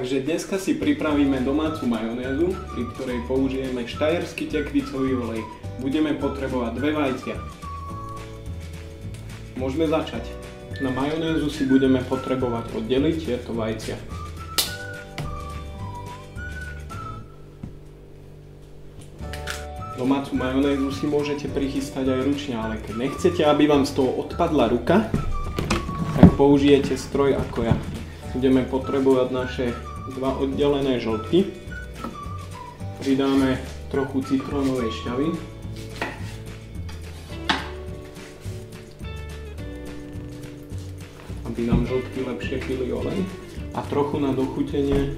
Takže dneska si pripravíme domácu majonézu, pri ktorej použijeme štajerský tekvicový olej. Budeme potrebovať 2 vajcia. Môžeme začať. Na majonézu si budeme potrebovať oddeliť tieto vajcia. Domácu majonézu si môžete prichystať aj ručne, ale keď nechcete, aby vám z toho odpadla ruka, tak použijete stroj ako ja. Budeme potrebovať naše 2 oddelené žltky. Pridáme trochu citrónovej šťavy. Aby nám žltky lepšie pili olej. A trochu na dochutenie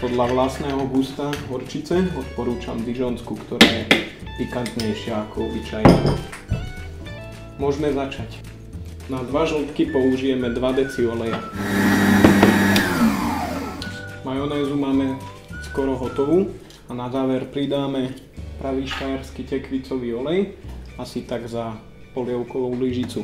podľa vlastného gusta horčice odporúčam dižonsku, ktorá je pikantnejšia ako obyčajná. Môžeme začať. Na 2 žltky použijeme 2 deci oleja. Majonézu máme skoro hotovú a na záver pridáme pravý štajerský tekvicový olej, asi tak za polievkovú lyžicu.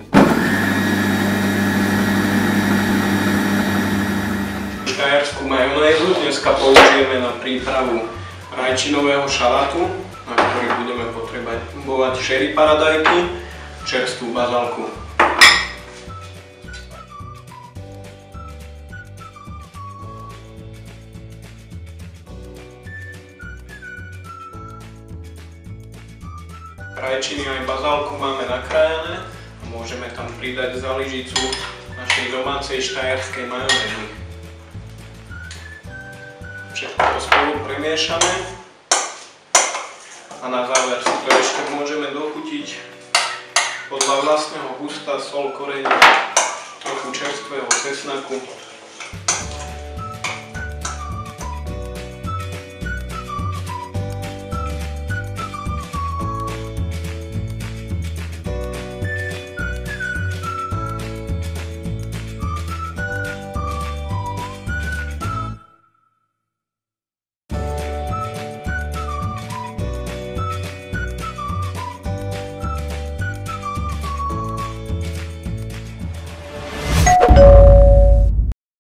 Štajerskú majonézu dneska použijeme na prípravu rajčinového šalátu, na ktorý budeme potrebovať cherry paradajky, čerstvú bazálku. Rajčiny aj bazálku máme nakrájané a môžeme tam pridať za lyžicu našej domácej štajerskej majonézy. Všetko to spolu premiešame a na záver si to ešte môžeme dochutiť podľa vlastného gusta, soľ, koreň, trochu čerstvého cesnaku